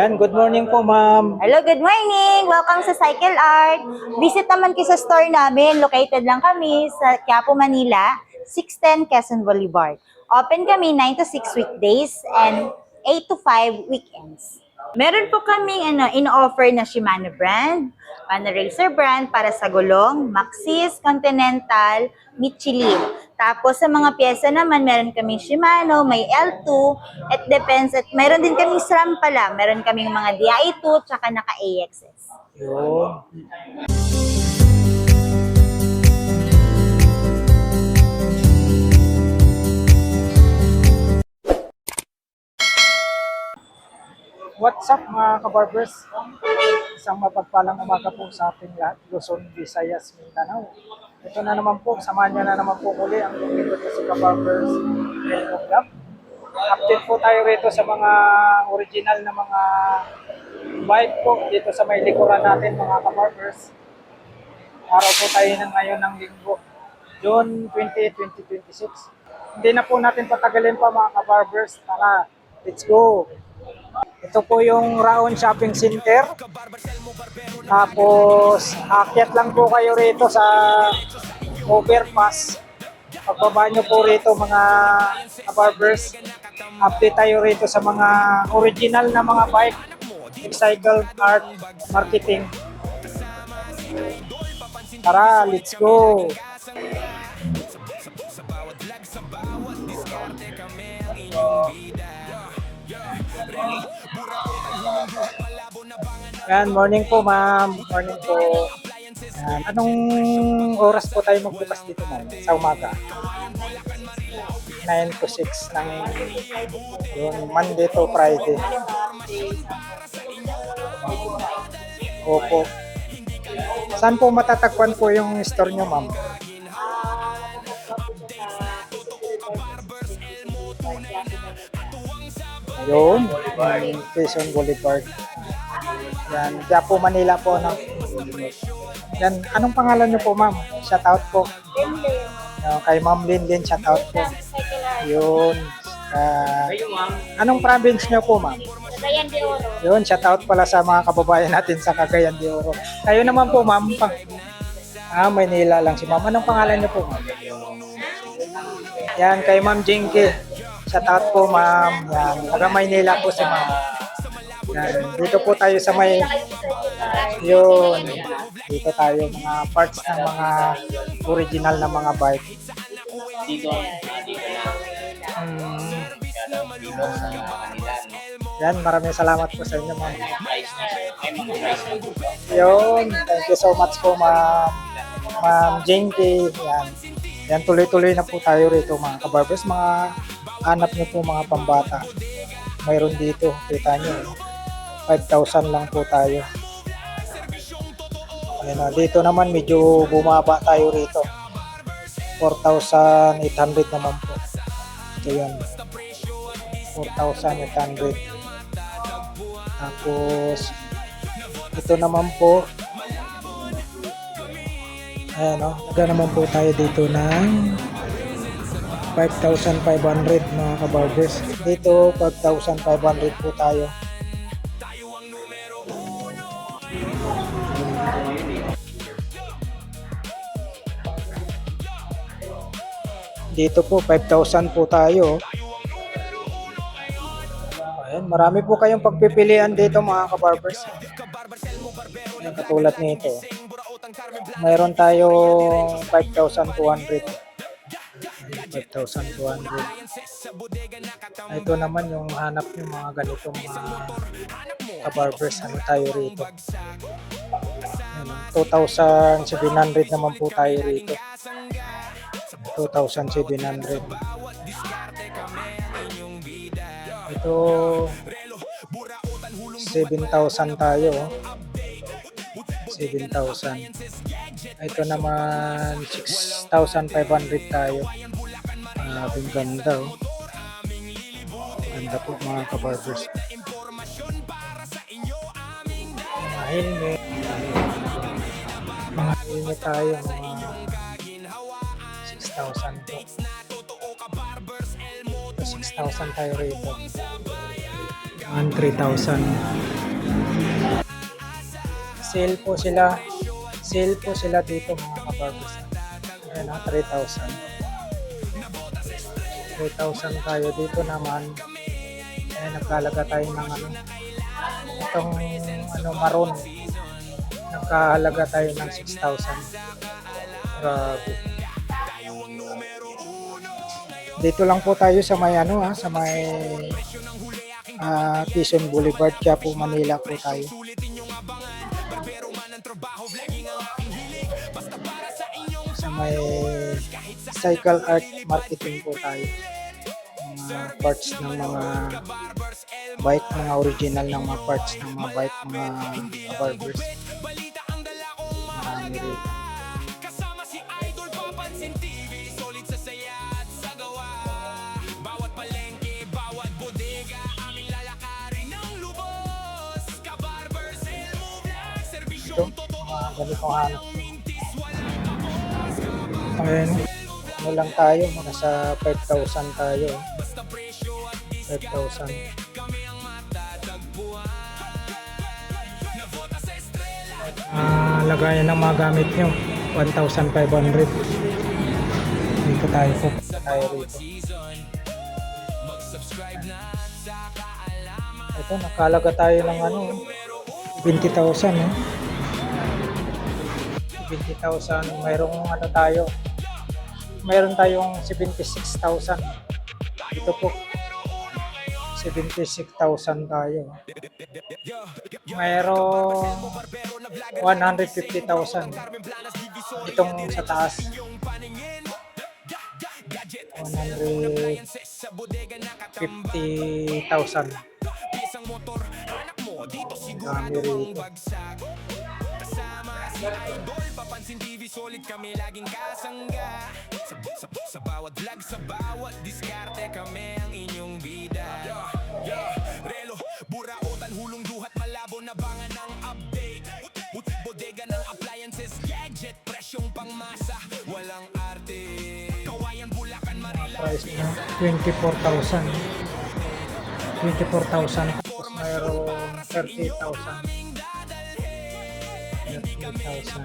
Good morning po, ma'am. Hello, good morning! Welcome sa Cycle Art. Visit naman kayo sa store namin. Located lang kami sa Quiapo, Manila, 610 Quezon Boulevard. Open kami 9 to 6 weekdays and 8 to 5 weekends. Meron po kaming in-offer na Shimano brand, Racer brand para sa gulong, Maxxis, Continental, Michelin. Tapos sa mga pyesa naman, meron kaming Shimano, may L2, it depends. At meron din kaming SRAM pala, meron kaming mga DI2, tsaka naka-AXS. Yun. What's up mga kabarbers? Isang mapagpalang umaga po sa ating lahat, Luzon, Visayas, Mindanao. Ito na naman po, samahan niyo na naman po muli ang lingkod kasi kabarbers Rainbow Club. Update po tayo rito sa mga original na mga bike po dito sa may likuran natin mga kabarbers. Araw po tayo ng ngayon ng linggo, June 20, 2026. Hindi na po natin patagalin pa mga kabarbers. Tara, let's go! Ito po yung Raon Shopping Center. Tapos, akyat lang po kayo rito sa overpass. Pagbaba nyo po rito mga kabarbers. Update tayo rito sa mga original na mga bike. Cycle Art Marketing. Tara, let's go! Yan, morning po ma'am. Morning po. Yan. Anong oras po tayo magbukas dito ma'am? Sa umaga? 9 to 6 ng yung Monday to Friday. Opo. Saan po matatagpuan po yung store nyo ma'am? Yun, Quezon Boulevard. Yan, Quiapo, Manila po, no? Yan, anong pangalan niyo po, ma'am? Shout out po. Kay Ma'am Linlin, shout out po. Yun. Anong province niyo po, ma'am? Cagayan de Oro. Yun, shout out pala sa mga kababayan natin sa Cagayan de Oro. Kayo naman po, ma'am. Maynila lang si ma'am. Anong pangalan niyo po, ma'am? Yan, kay Ma'am Jinky. Shout out po, ma'am. Yan, taga Maynila po si ma'am. Yan, dito po tayo sa may yun. Dito tayo mga parts ng mga original na mga bike. Yan, maraming salamat po sa inyo, ma'am. Yun, thank you so much po, ma'am. Ma'am Jinky. Yan. Yan, tuloy-tuloy na po tayo rito, mga kabarbers. Mga hanap nyo po mga pambata. Mayroon dito, kita nyo. 5,000 lang po tayo. Ayan, dito naman medyo bumaba tayo rito. 4,800 naman po. Ito yan. 4,800. Tapos, ito naman po. Ayan, naga naman po tayo dito ng 5,500 mga kabarbers. Dito 5,500 po tayo. Dito po 5,000 po tayo. Ayan, marami po kayong pagpipilian dito mga kabarbers. Ayan, katulad nito. Mayroon tayo 5,200. 5,200. Ito naman yung hanap yung mga ganitong mga kabarbers. Ano tayo rito? 2,700 naman po tayo rito. 2,700. Ito 7,000 tayo. 7,000. Ito naman 6,500 tayo. Ganda oh. Ganda po mga kabarbers. Mga helmet. Mga helmet tayo. Mga 6,000 po. 6,000 tayo rito. 3,000. Sale po sila. Sale po sila dito mga kabarbers. Ayan na, 3,000. 3,000 tayo dito naman. Ayan, nagkalaga tayo ng ano. Itong ano, maroon. Nagkahalaga tayo ng 6,000. Grabe. Dito lang po tayo sa may ano sa may Quezon Boulevard, Quiapo, Manila po tayo. Sa may Cycle Art Marketing po tayo. Mga parts ng mga bike, mga original ng mga parts ng mga bike, mga barbers. Marami rin. Ito, mga ganitong hanap. Ngayon, ano lang tayo, nasa 5,000 tayo. 5,000. Lagayan ng mga gamit nyo, 1,500. Dito tayo, pupunta tayo rito. Ito, nakalaga tayo ng ano, 20,000. 20,000, mayroong ano tayo, mayroon tayong 76,000. Ito po, 76,000 tayo. Mayroong 150,000. Itong sa taas. 150,000. Dami rito. Papansin TV, solid kami laging kasangga. Sa bawat vlog, sa bawat diskarte, kami ang inyong bida. Relo, burautan, hulong duhat, malabo na bangan ng update. Bodega ng appliances, gadget, presyong pangmasa, walang arte. Kawayan, Bulacan, Marila. Price na 24,000. 24,000. Tapos mayroong 30,000. 30,000.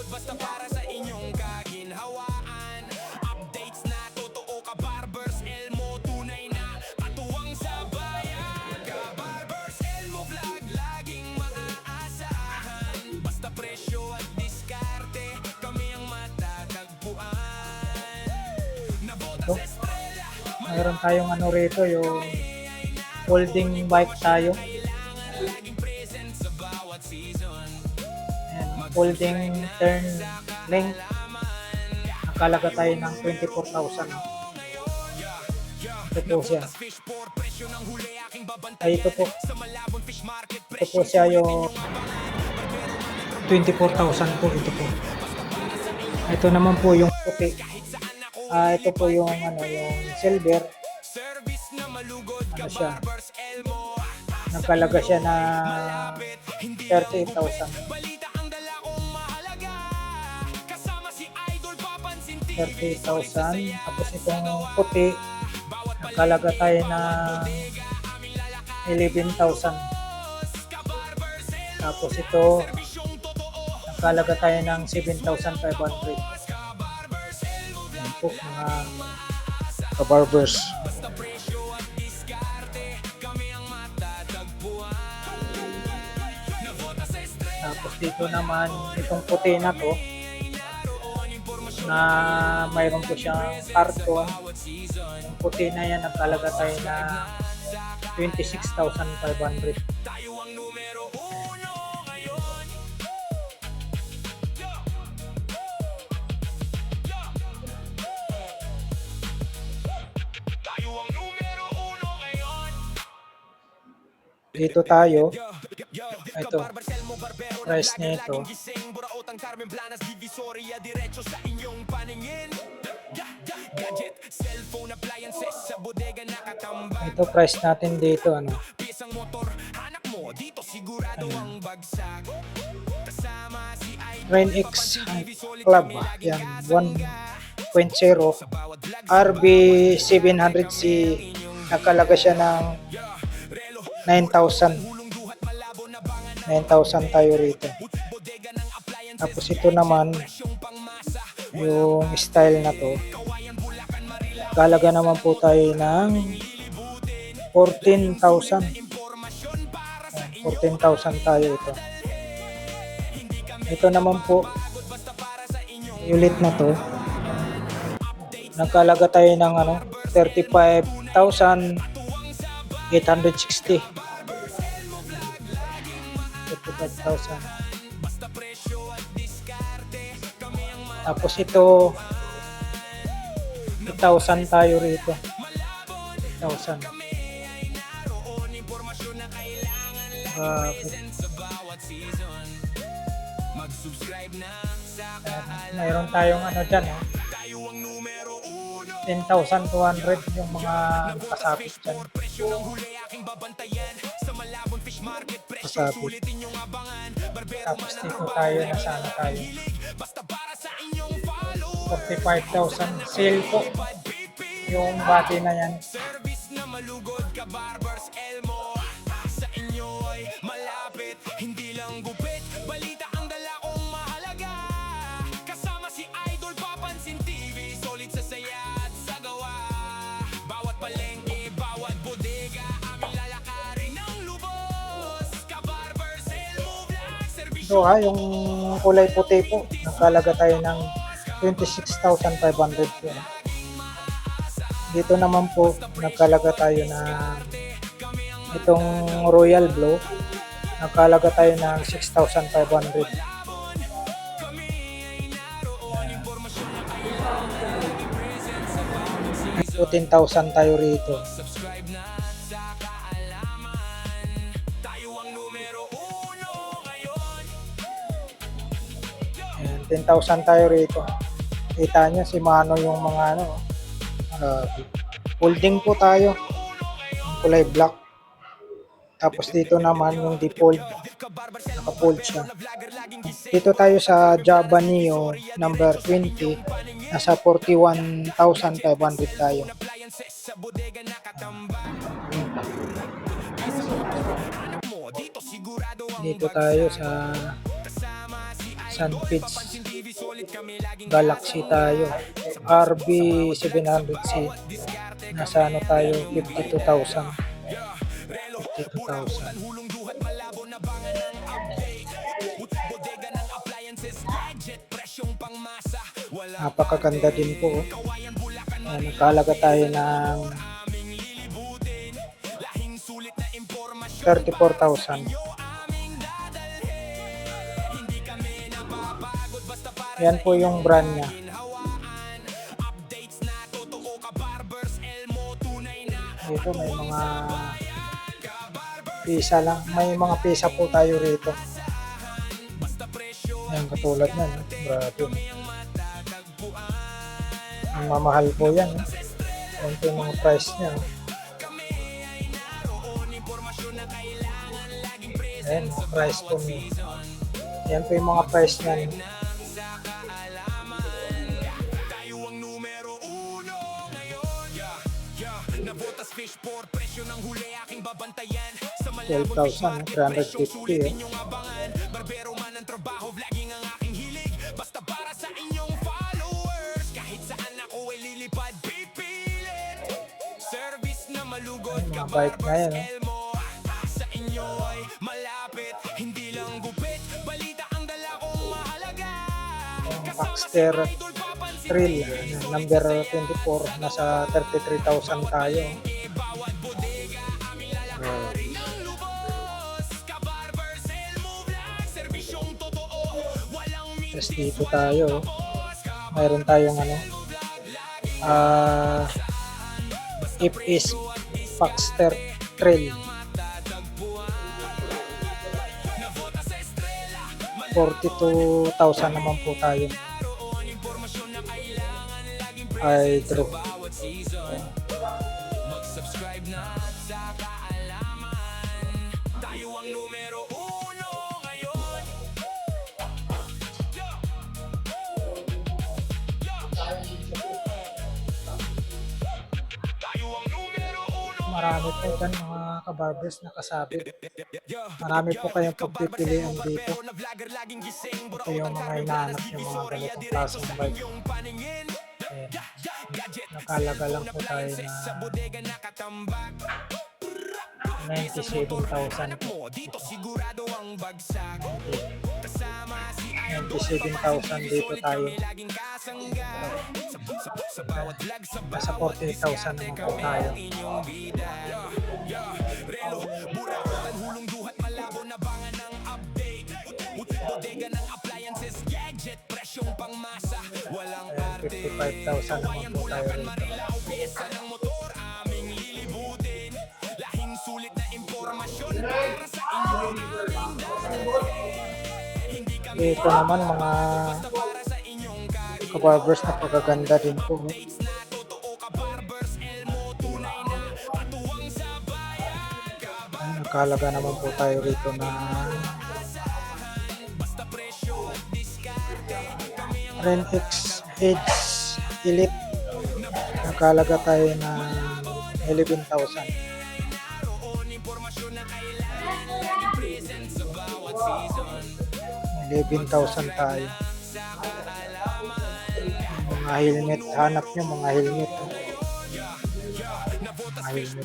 Basta para sa inyong kaginhawaan. Updates na totoo, ka-barbers Elmo, tunay na katuwang sa bayan. Ka-barbers Elmo vlog, laging maaasahan. Basta presyo at diskarte, kami ang matatagpuan. Nabota sa estrella. Mayroon tayong ano rito, yung folding bike tayo. Folding turn length, nakalaga tayo ng 24,000. Ito po siya. Ay, ito po. Ito po siya yung 24,000 po. Ito po. Ito naman po yung puti. Ito po yung ano, yung silver. Ano siya? Nakalaga siya na 38,000. 30,000. Tapos itong puti, nakalaga tayo na 11,000. Tapos ito, nakalaga tayo ng 7,500. Yan po mga ka-barbers. Tapos dito naman, itong puti na to, na mayroon po siyang karton. Yung puti na yan, nagkalaga tayo na 26,500. Dito tayo. Ito. Price niya ito. Ito price natin dito ano. Rain X Club. Yan. 1.0 RB 700C. Nakalaga siya ng 9,000. 9,000 tayo rito. Tapos ito naman, yung style na to, galaga naman po tayo ng 14,000. 14,000 tayo ito. Ito naman po, ulit na to, nagkalaga tayo ng 35,860. 35,000. Tapos ito 2,000 tayo rito. 1,000. Mayroon tayong dyan, 10,200 yung mga kasapit dyan. Kasapit. Tapos dito tayo, nasana tayo. 45,000. Sale po yung body na yan. Hindi lang gupit, balita ang dala kong mahalaga. Kasama si Idol, papansin TV, solid sa saya at sa gawa. Bawat palengke, bawat bodega, aming lalakarin ng lubos. Ka-Barbers, Elmo Vlog, service. Ito yung kulay puti po. Nagkalaga tayo ng 26,500 po. Dito naman po, nagkalaga tayo ng itong Royal Blue. Nagkalaga tayo ng 6,500. 14,000 tayo rito. Subscribe na sa kaalaman. Tayo ang numero 1 ngayon. Ayan, 10,000 tayo rito. Kita nyo si Mano yung mga folding po tayo. Yung kulay black. Tapos dito naman yung default, naka-fold siya. Dito tayo sa Java Neo number 20, nasa 41,500 tayo. Dito tayo sa Sunfits Galaxy tayo, RB700C, nasa tayo, 52,000. 52,000. Napakaganda din po. Nakalaga tayo ng 34,000. Yan po yung brand niya. Dito may mga pisa lang. May mga pisa po tayo rito. Yan, katulad yan. Grabe. Ang mamahal po yan. Yan po yung mga price niya. Ayan, price po niya. Yan po yung mga price niya. Nabotas fishport, presyo ng huli aking babantayan. 12,350 Barbero man ang trabaho, vlogging ang aking hilig. Basta para sa inyong followers, kahit saan ako ay lilipad, pipilit. Service na malugod, mga bike na yan. Elmo. Sa inyo ay malapit, hindi lang gupit. Balita ang dala kong mahalaga. Baxter Trail number 24, nasa 33,000 tayo. Tapos dito tayo, mayroon tayong FS Baxter Trail 42,000 naman po tayo. Hydro. Mag-subscribe na sa kaalaman. Tayo ang numero 1 ngayon. Marami po dyan mga kabarbers nakasabit. Marami po kayong pagpipilian dito. Ito yung mga hinahanap yung mga ganitong klaseng bike. Ayan. Nakalaga lang po tayo na 97,000 po. 97,000 dito tayo. Nasa 48,000 naman po tayo. Ayan, 55,000 naman po tayo rito. Ito naman mga kabarbers na pagaganda din po. Ay, nakalaga naman po tayo rito na Renx Edge Elite. Nakalaga tayo na 11,000. 11,000 tayo. Mga helmet, hanap nyo mga helmet. Mga helmet.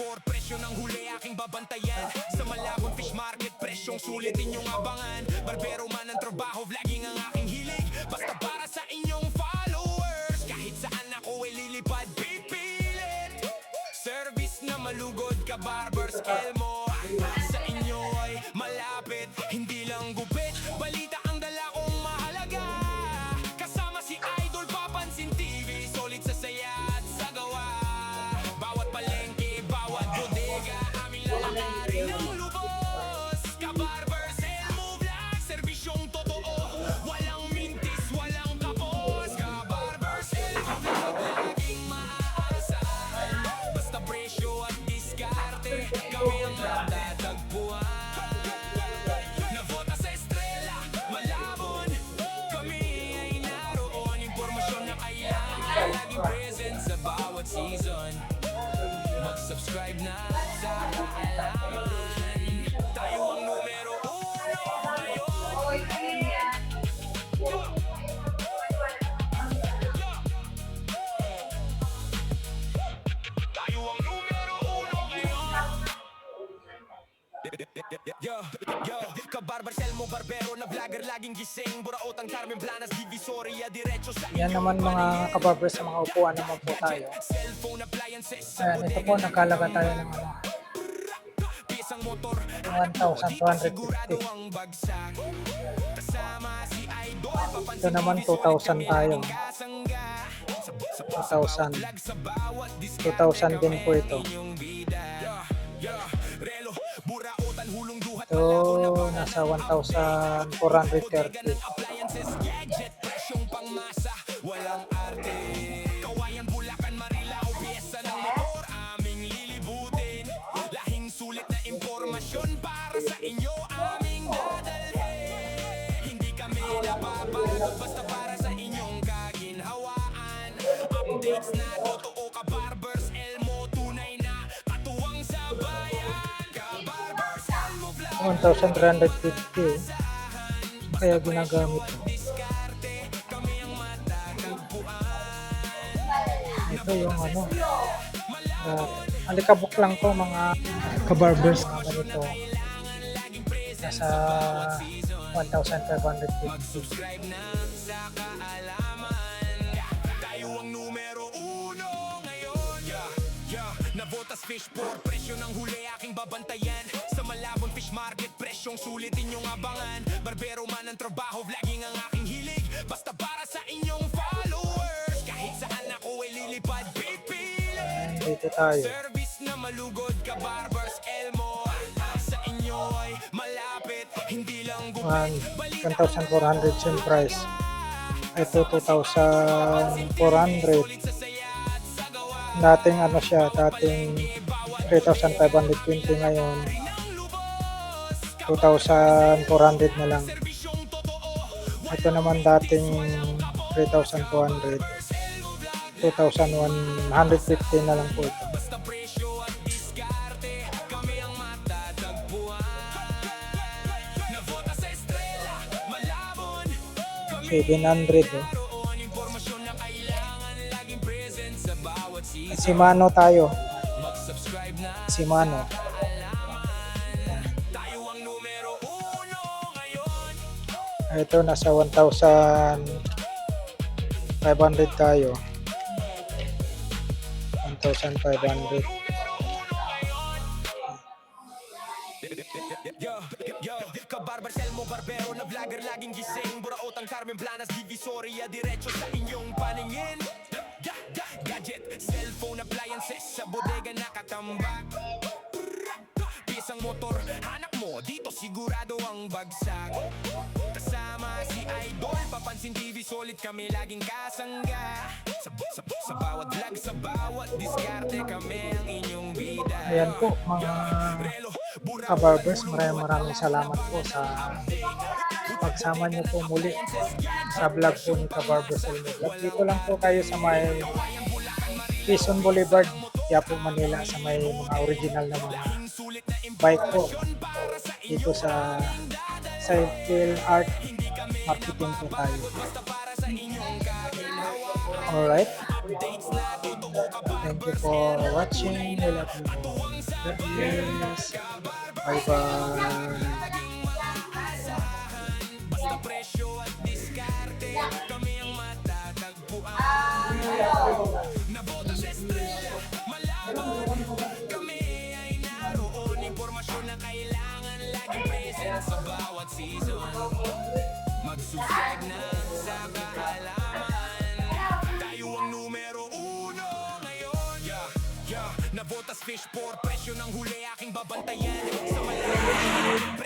Sa malabong fish market, presyong sulitin yung abangan. Barbero man ang trabaho, vlogging ang aking hilig. Basta para sa inyong followers, kahit saan ako ay lilipad, pipilit. Service na malugod ka, Barbers Elmo. Sa inyo ay malapit, hindi lang gupit. Balita ang dala kong mahalaga. Kasama si Idol Papansin TV, solid sa saya at sa gawa. Bawat palengke, bawat bodega, aming lalakarin ng lubos. Ka-Barbers Elmo Vlog, serbisyong totoo, walang mintis, walang kapos. Ka-Barbers Elmo Vlog, laging maaasahan. Basta presyo at diskarte, kami ang matatagpuan. Navota sa estrela, malabon, kami ay naroon. Impormasyon na kailangan, laging present sa bawat season. Mag-subscribe na sa kaalaman. Tayo ang numero 1 ngayon. Tayo ang numero 1 ngayon. Yo, ka-Barbers Elmo Barbero na vlogger, laging gising. Buraotang Carmen Planas, Divisoria, diretso sa Yan naman mga kabarbers sa mga upuan naman po tayo. cellphone appliances. Ayan, ito po nakalaga tayo ng Pisang motor, 1,250. ang bagsak. Kasama si Idol, Ito naman 2,000 tayo. papasangga. 2,000. Sa bawat 2,000 din po ito. yung bida. Relo, buraotan, hulong duhat. Ito nasa 1,430. Appliances, gadget, presyong pangmasa, walang arte. Kawayan, Bulacan, Marilao, piyesa ng motor, aming lilibutin. Lahing sulit na impormasyon para sa inyo, aming dadalhin. Hindi kami napapagod, basta para sa inyong kaginhawaan. Updates na totoo, ka-Barbers Elmo, tunay na katuwang sa bayan. Ka-Barbers Elmo Vlog, 1,350. Kaya ginagamit ko. Ito yung ano. Alikabok lang to mga kabarbers. Ganito. Nasa 1,550. subscribe na sa kaalaman. Tayo ang numero 1 ngayon. Navotas fish for presyo ng huli aking babantayan. Sa malabong fish market, presyong sulitin yung abangan. Barbero man ang trabaho, vlogging ang aking hilig. Basta para sa inyong followers, kahit saan ako ay lilipad, pipilit. Dito tayo. Service na malugod ka, Barbers Elmo. Sa inyo ay malapit, hindi lang gupit. 1,400 yung price. Ito 2,400. Dating ano siya, dating 3,520 ngayon. 2,400 na lang. Ito naman dating 3,200. 2,150 na lang po ito. 700 eh. Si Mano tayo. Si Mano. Ito, nasa 1,500 tayo. 1,500. Yo, kabarbar Selmo Barbero na vlogger laging gising Buraot ang Carmen Planas, Divisoria diretso sa inyong paningin Gadget, cellphone, appliances sa bodega nakatambak Pisang motor, hanap mo, dito sigurado ang bagsak Kasama si Idol, Papansin TV, solid kami laging kasangga sa bawat vlog, sa bawat diskarte kami ang inyong bida Ayan po mga kabarbers, maraming salamat po sa pagsama niyo po muli sa vlog po ni Kabarbers Elmo Vlog. Dito lang po kayo sa may Quezon Boulevard, Quiapo, Manila, sa may mga original na mga bike po. Dito sa Cycle Art Marketing po tayo. Alright. Thank you for watching. We love you. God bless. Bye-bye. Basta presyo at diskarte kami ang matatagpuan Naboto sa estrella, malabo Kami ay naroon Impormasyon na kailangan laging present sa bawat season Magsusag na sa kaalaman Tayo ang numero uno ngayon Nabotas fish for presyo ng huli aking babantayan Sa malaking